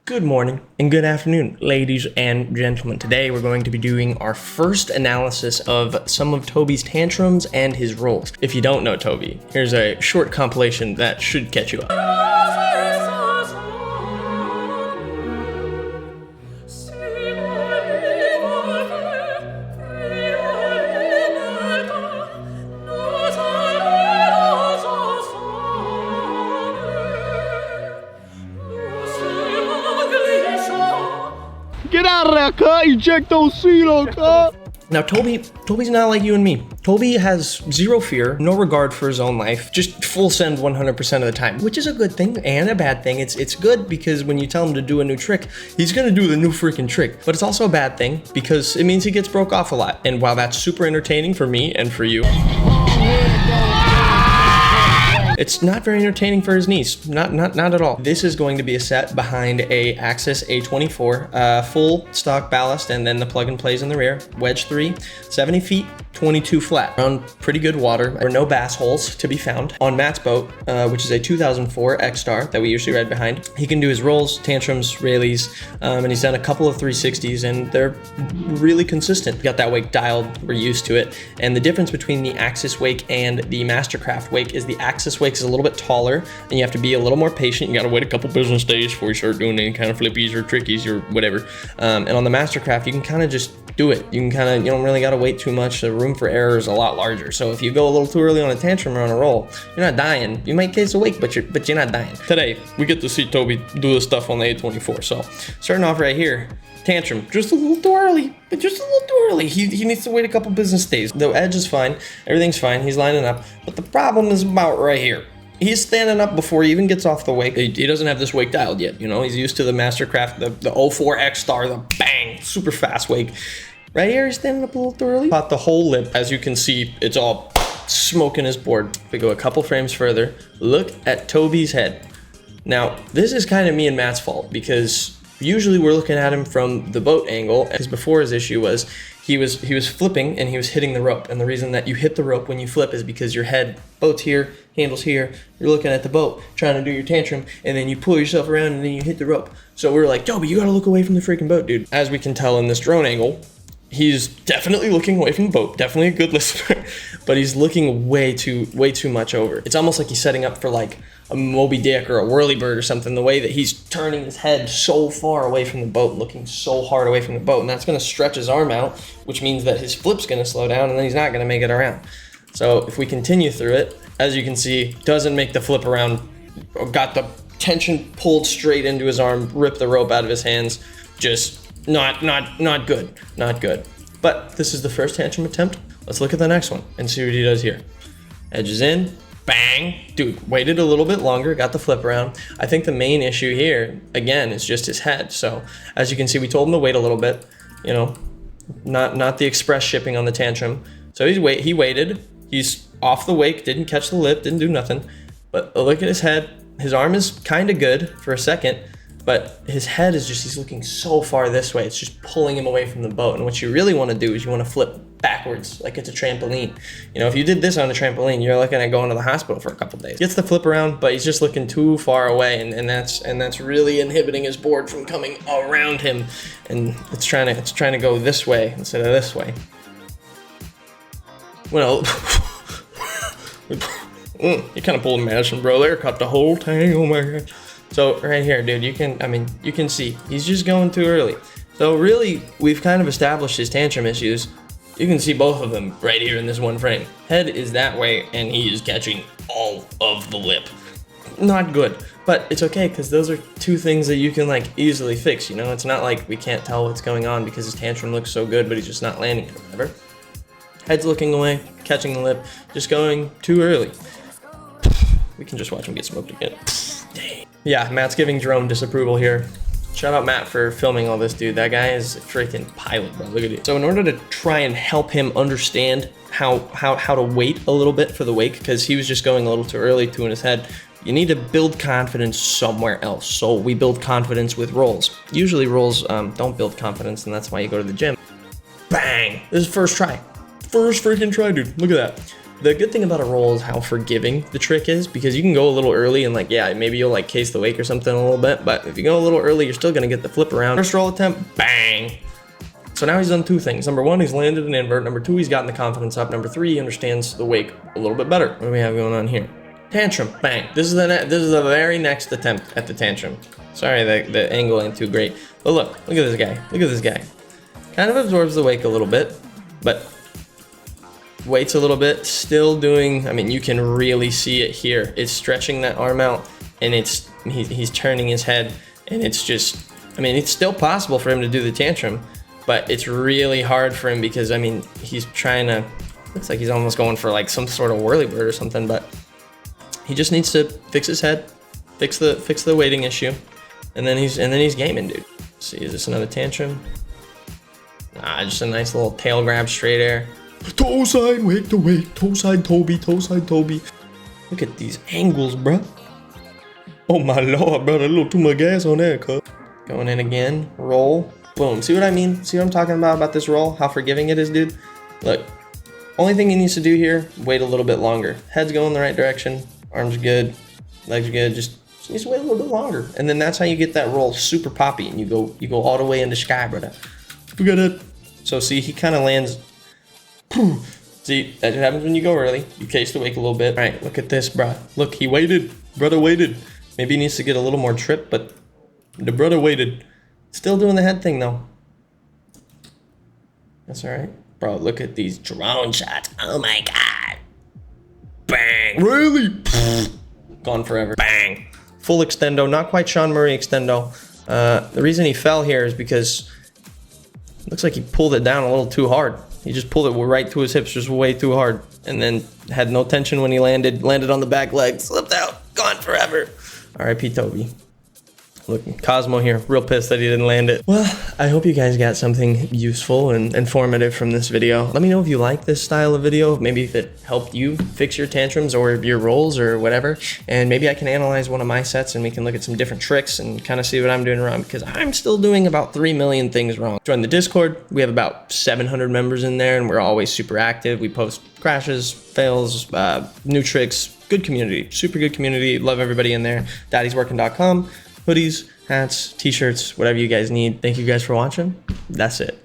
Good morning and good afternoon, ladies and gentlemen. Today we're going to be doing our first analysis of some of Toby's tantrums and his rolls. If you don't know Toby, here's a short compilation that should catch you up. Get out of there, cut! Eject those CeeLo, cut! Now Toby's not like you and me. Toby has zero fear, no regard for his own life, just full send 100% of the time, which is a good thing and a bad thing. It's good because when you tell him to do a new trick, he's gonna do the new freaking trick. But it's also a bad thing because it means he gets broke off a lot. And while that's super entertaining for me and for you, it's not very entertaining for his niece, not at all. This is going to be a set behind a Axis A24, full stock ballast, and then the plug and plays in the rear. Wedge 3, 70 feet, 22 flat. Around pretty good water. There are no bass holes to be found. On Matt's boat, which is a 2004 X-Star that we usually ride behind, he can do his rolls, tantrums, Rayleighs, and he's done a couple of 360s, and they're really consistent. Got that wake dialed, we're used to it. And the difference between the Axis wake and the Mastercraft wake is the Axis wake is a little bit taller, and you have to be a little more patient. You gotta wait a couple business days before you start doing any kind of flippies or trickies or whatever. And on the Mastercraft, you can kind of just do it. You don't really gotta wait too much. The room for error is a lot larger. So if you go a little too early on a tantrum or on a roll, you're not dying. You might case awake, but you're not dying. Today, we get to see Toby do this stuff on the A24. So starting off right here, tantrum, just a little too early, but just a little too early. He needs to wait a couple business days. The edge is fine, everything's fine, he's lining up, but the problem is about right here. He's standing up before he even gets off the wake. He doesn't have this wake dialed yet, you know? He's used to the Mastercraft, the 04 X-Star, the bang, super fast wake. Right here, he's standing up a little too early. Caught the whole lip. As you can see, it's all smoking his board. If we go a couple frames further, look at Toby's head. Now, this is kind of me and Matt's fault because usually we're looking at him from the boat angle, because before his issue was he was flipping and he was hitting the rope. And the reason that you hit the rope when you flip is because your head, boat's here, handle's here, you're looking at the boat, trying to do your tantrum, and then you pull yourself around and then you hit the rope. So we were like, Toby, you gotta look away from the freaking boat, dude. As we can tell in this drone angle, he's definitely looking away from the boat, definitely a good listener, but he's looking way too much over. It's almost like he's setting up for like a Moby Dick or a whirlybird or something, the way that he's turning his head so far away from the boat, looking so hard away from the boat, and that's gonna stretch his arm out, which means that his flip's gonna slow down and then he's not gonna make it around. So if we continue through it, as you can see, doesn't make the flip around, got the tension pulled straight into his arm, ripped the rope out of his hands, just not good, not good. But this is the first tantrum attempt. Let's look at the next one and see what he does here. Edges in, bang. Dude, waited a little bit longer, got the flip around. I think the main issue here, again, is just his head. So as you can see, we told him to wait a little bit, you know, not the express shipping on the tantrum. So he waited, he's off the wake, didn't catch the lip, didn't do nothing. But look at his head. His arm is kind of good for a second, but his head is just, he's looking so far this way. It's just pulling him away from the boat. And what you really want to do is you want to flip backwards like it's a trampoline. You know, if you did this on a trampoline, you're looking at going to the hospital for a couple days. Gets the flip around, but he's just looking too far away, and that's really inhibiting his board from coming around him. And it's trying to go this way instead of this way. Well, you kind of pulled Madison, bro. There, cut the whole thing. Oh my god. So right here, dude, you can see he's just going too early. So really, we've kind of established his tantrum issues. You can see both of them right here in this one frame. Head is that way, and he is catching all of the lip. Not good, but it's okay, because those are two things that you can like easily fix, you know? It's not like we can't tell what's going on because his tantrum looks so good, but he's just not landing it or whatever. Head's looking away, catching the lip, just going too early. We can just watch him get smoked again. Dang. Yeah, Matt's giving Jerome disapproval here. Shout out Matt for filming all this, dude. That guy is a freaking pilot, bro. Look at it. So in order to try and help him understand how to wait a little bit for the wake, because he was just going a little too early, two in his head, you need to build confidence somewhere else. So we build confidence with rolls. Usually rolls don't build confidence, and that's why you go to the gym. Bang! This is first try. First freaking try, dude. Look at that. The good thing about a roll is how forgiving the trick is, because you can go a little early and like, yeah, maybe you'll like case the wake or something a little bit, but if you go a little early, you're still gonna get the flip around. First roll attempt, bang. So now he's done 2 things. Number 1, he's landed an invert. Number 2, he's gotten the confidence up. Number 3, he understands the wake a little bit better. What do we have going on here? Tantrum, bang. This is the very next attempt at the tantrum. Sorry, the angle ain't too great. But look at this guy. Look at this guy. Kind of absorbs the wake a little bit, but waits a little bit, still doing, I mean, you can really see it here. It's stretching that arm out, and he's turning his head, and it's just, I mean, it's still possible for him to do the tantrum, but it's really hard for him because, I mean, he's trying to, looks like he's almost going for like some sort of whirly bird or something, but he just needs to fix his head, fix the weighting issue, and then he's gaming, dude. Let's see, is this another tantrum? Nah, just a nice little tail grab, straight air. Toe side, wake to wake, toe side Toby, toe side Toby. Look at these angles, bruh. Oh my lord, bro, a little too much gas on that, cuz. Going in again, roll, boom. See what I mean? See what I'm talking about this roll? How forgiving it is, dude? Look, only thing he needs to do here, wait a little bit longer. Head's going the right direction, arms good, legs good, just needs to wait a little bit longer. And then that's how you get that roll super poppy, and you go all the way into sky, brother. Look at it. So see, he kind of lands. See, that happens when you go early. You case the wake a little bit. All right, look at this, bruh. Look, he waited. Brother waited. Maybe he needs to get a little more trip, but the brother waited. Still doing the head thing, though. That's all right. Bro, look at these drone shots. Oh, my God. Bang. Really? Gone forever. Bang. Full extendo. Not quite Sean Murray extendo. The reason he fell here is because it looks like he pulled it down a little too hard. He just pulled it right to his hips, just way too hard, and then had no tension when he landed on the back leg, slipped out, gone forever. R.I.P. Toby. Look, Cosmo here, real pissed that he didn't land it. Well, I hope you guys got something useful and informative from this video. Let me know if you like this style of video, maybe if it helped you fix your tantrums or your rolls or whatever, and maybe I can analyze one of my sets and we can look at some different tricks and kind of see what I'm doing wrong, because I'm still doing about 3 million things wrong. Join the Discord. We have about 700 members in there, and we're always super active. We post crashes, fails, new tricks, good community, super good community. Love everybody in there. daddysworking.com. Hoodies, hats, t-shirts, whatever you guys need. Thank you guys for watching. That's it.